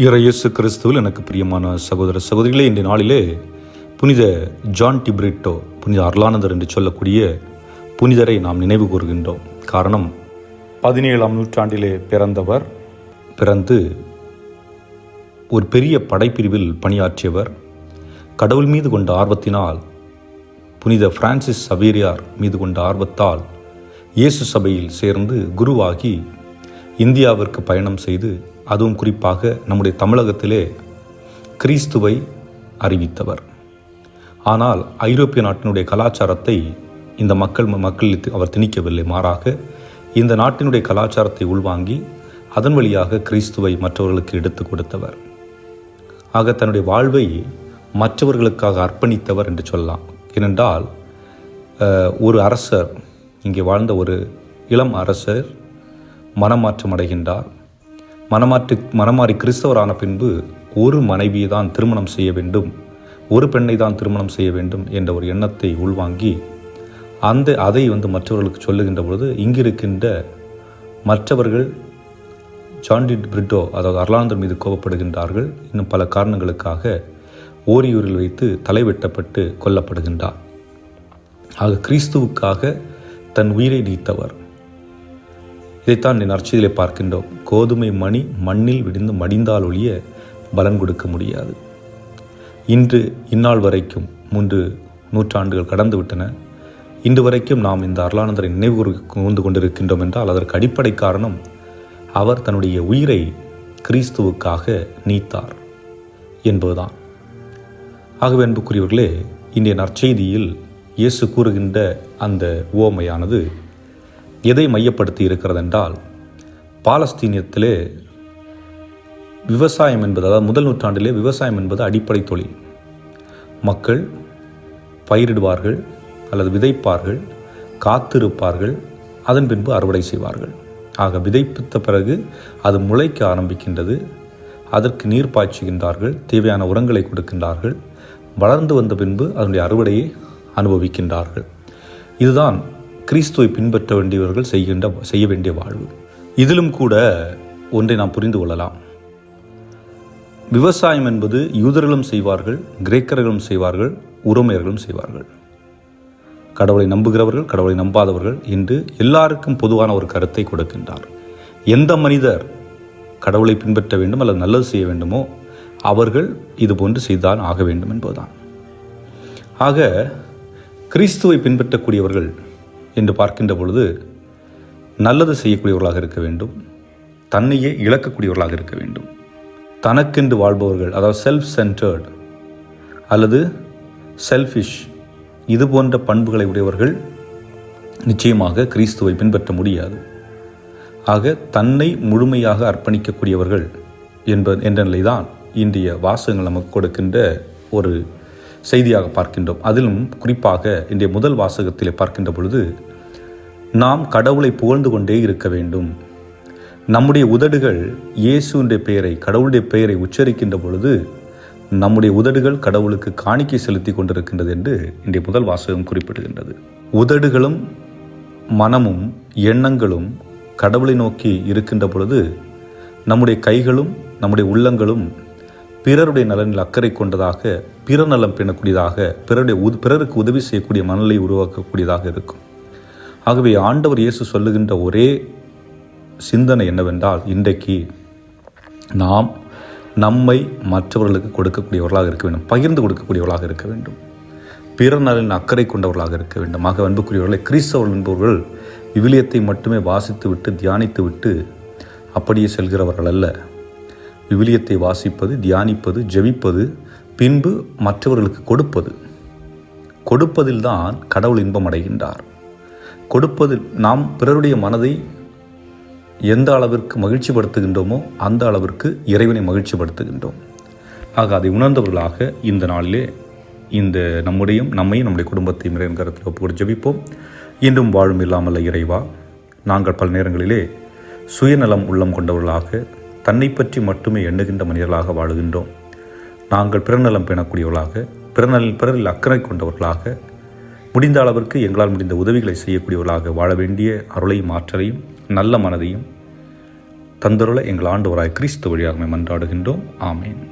இயேசு கிறிஸ்துவில் எனக்கு பிரியமான சகோதர சகோதரிகளே, இன்றைய நாளிலே புனித ஜான் டிப்ரிட்டோ, புனித அர்லானந்தர் என்று சொல்லக்கூடிய புனிதரை நாம் நினைவு கூறுகின்றோம். காரணம், 17ஆம் நூற்றாண்டிலே பிறந்து ஒரு பெரிய படைப்பிரிவில் பணியாற்றியவர். கடவுள் மீது கொண்ட ஆர்வத்தினால், புனித பிரான்சிஸ் சவேரியார் மீது கொண்ட ஆர்வத்தால் இயேசு சபையில் சேர்ந்து குருவாகி இந்தியாவிற்கு பயணம் செய்து, அதுவும் குறிப்பாக நம்முடைய தமிழகத்திலே கிறிஸ்துவை அறிவித்தவர். ஆனால் ஐரோப்பிய நாட்டினுடைய கலாச்சாரத்தை இந்த மக்கள் அவர் திணிக்கவில்லை. மாறாக இந்த நாட்டினுடைய கலாச்சாரத்தை உள்வாங்கி அதன் வழியாக கிறிஸ்துவை மற்றவர்களுக்கு எடுத்து கொடுத்தவர். ஆக தன்னுடைய வாழ்வை மற்றவர்களுக்காக அர்ப்பணித்தவர் என்று சொல்லலாம். ஏனென்றால் ஒரு அரசர், இங்கே வாழ்ந்த ஒரு இளம் அரசர் மனமாற்றம் அடைகின்றார். மனமாறி கிறிஸ்தவரான பின்பு ஒரு மனைவியை தான் திருமணம் செய்ய வேண்டும், ஒரு பெண்ணை தான் திருமணம் செய்ய வேண்டும் என்ற ஒரு எண்ணத்தை உள்வாங்கி அதை மற்றவர்களுக்கு சொல்லுகின்ற பொழுது, இங்கிருக்கின்ற மற்றவர்கள் ஜான் டிப்ரிட்டோ, அதாவது அர்லானந்தர் மீது கோபப்படுகின்றார்கள். இன்னும் பல காரணங்களுக்காக ஓரியூரில் வைத்து தலை வெட்டப்பட்டு கொல்லப்படுகின்றார். ஆக கிறிஸ்துவுக்காக தன் உயிரை நீத்தவர். இதைத்தான் நற்செய்தியிலே பார்க்கின்றோம். கோதுமை மணி மண்ணில் விழுந்து மடிந்தால் ஒழிய பலன் கொடுக்க முடியாது. இந்நாள் வரைக்கும் 3 நூற்றாண்டுகள் கடந்து விட்டன. இன்று வரைக்கும் நாம் இந்த அர்லானந்தரை நினைவு கூர்ந்து கொண்டிருக்கின்றோம் என்றால் அதற்கு அடிப்படை காரணம், அவர் தன்னுடைய உயிரை கிறிஸ்துவுக்காக நீத்தார் என்பதுதான். ஆகவே அன்புக்குரியவர்களே, இன்றைய நற்செய்தியில் இயேசு கூறுகின்ற அந்த உவமையானது எதை மையப்படுத்தி இருக்கிறது என்றால், பாலஸ்தீனியத்திலே விவசாயம் என்பது, அதாவது முதல் நூற்றாண்டிலே விவசாயம் என்பது அடிப்படை தொழில். மக்கள் பயிரிடுவார்கள் அல்லது விதைப்பார்கள், காத்திருப்பார்கள், அதன் பின்பு அறுவடை செய்வார்கள். ஆக விதைப்பித்த பிறகு அது முளைக்க ஆரம்பிக்கின்றது. அதற்கு நீர் பாய்ச்சுகின்றார்கள், தேவையான உரங்களை கொடுக்கின்றார்கள். வளர்ந்து வந்த பின்பு அதனுடைய அறுவடையை அனுபவிக்கின்றார்கள். இதுதான் கிறிஸ்துவை பின்பற்ற வேண்டியவர்கள் செய்ய வேண்டிய வாழ்வு. இதிலும் கூட ஒன்றை நாம் புரிந்து கொள்ளலாம். விவசாயம் என்பது யூதர்களும் செய்வார்கள், கிரேக்கர்களும் செய்வார்கள், உரோமையர்களும் செய்வார்கள். கடவுளை நம்புகிறவர்கள், கடவுளை நம்பாதவர்கள் என்று எல்லாருக்கும் பொதுவான ஒரு கருத்தை கொடுக்கின்றார். எந்த மனிதர் கடவுளை பின்பற்ற வேண்டும் அல்லது நல்லது செய்ய வேண்டுமோ அவர்கள் இதுபோன்று செய்தான் ஆக வேண்டும் என்பதுதான். ஆக கிறிஸ்துவை பின்பற்றக்கூடியவர்கள் என்று பார்க்கின்ற பொழுது நல்லது செய்யக்கூடியவர்களாக இருக்க வேண்டும், தன்னையே இழக்கக்கூடியவர்களாக இருக்க வேண்டும். தனக்கென்று வாழ்பவர்கள், அதாவது செல்ஃப் சென்டர்டு அல்லது செல்ஃபிஷ், இது போன்ற பண்புகளை உடையவர்கள் நிச்சயமாக கிறிஸ்துவை பின்பற்ற முடியாது. ஆக தன்னை முழுமையாக அர்ப்பணிக்கக்கூடியவர்கள் என்ற நிலைதான் இன்றைய வாசகங்கள் நமக்கு கொடுக்கின்ற ஒரு செய்தியாக பார்க்கின்றோம். அதிலும் குறிப்பாக இன்றைய முதல் வாசகத்திலே பார்க்கின்ற பொழுது, நாம் கடவுளை புகழ்ந்து கொண்டே இருக்க வேண்டும். நம்முடைய உதடுகள் இயேசுடைய பெயரை, கடவுளுடைய பெயரை உச்சரிக்கின்ற பொழுது நம்முடைய உதடுகள் கடவுளுக்கு காணிக்கை செலுத்தி கொண்டிருக்கின்றது என்று இன்றைய முதல் வாசகம் குறிப்பிடுகின்றது. உதடுகளும் மனமும் எண்ணங்களும் கடவுளை நோக்கி இருக்கின்ற பொழுது நம்முடைய கைகளும் நம்முடைய உள்ளங்களும் பிறருடைய நலனில் அக்கறை கொண்டதாக, பிற நலம் பேணக்கூடியதாக, பிறருக்கு உதவி செய்யக்கூடிய மனநிலை உருவாக்கக்கூடியதாக இருக்கும். ஆகவே ஆண்டவர் இயேசு சொல்லுகின்ற ஒரே சிந்தனை என்னவென்றால், இன்றைக்கு நாம் நம்மை மற்றவர்களுக்கு கொடுக்கக்கூடியவர்களாக இருக்க வேண்டும், பகிர்ந்து கொடுக்கக்கூடியவர்களாக இருக்க வேண்டும், பிற நலனில் அக்கறை கொண்டவர்களாக இருக்க வேண்டும். ஆக அன்புக்குரியவர்களை, கிறிஸ்தவர்கள் என்பவர்கள் விவிலியத்தை மட்டுமே வாசித்து விட்டு தியானித்து விட்டு அப்படியே செல்கிறவர்கள் அல்ல. விவிலியத்தை வாசிப்பது, தியானிப்பது, ஜெபிப்பது, பின்பு மற்றவர்களுக்கு கொடுப்பதில்தான் கடவுள் இன்பம் அடைகின்றார். கொடுப்பதில் நாம் பிறருடைய மனதை எந்த அளவிற்கு மகிழ்ச்சிப்படுத்துகின்றோமோ அந்த அளவிற்கு இறைவனை மகிழ்ச்சிப்படுத்துகின்றோம். ஆக அதை உணர்ந்தவர்களாக இந்த நாளிலே நம்மையும் நம்முடைய குடும்பத்தையும் இறைவன் கரத்தில் ஒப்புக்கொண்டு ஜெபிப்போம். இன்றும் வாழும் இல்லாமல்ல இறைவா, நாங்கள் பல நேரங்களிலே சுயநலம் உள்ளம் கொண்டவர்களாக, தன்னை பற்றி மட்டுமே எண்ணுகின்ற மனிதர்களாக வாழுகின்றோம். நாங்கள் பிறநலம் பேணக்கூடியவர்களாக, பிறரில் அக்கறை கொண்டவர்களாக, முடிந்த அளவிற்கு எங்களால் முடிந்த உதவிகளை செய்யக்கூடியவர்களாக வாழ வேண்டிய அருளையும் ஆற்றலையும் நல்ல மனதையும் தந்தருள எங்கள் ஆண்டவராய் கிறிஸ்து வழியாக மன்றாடுகின்றோம். ஆமேன்.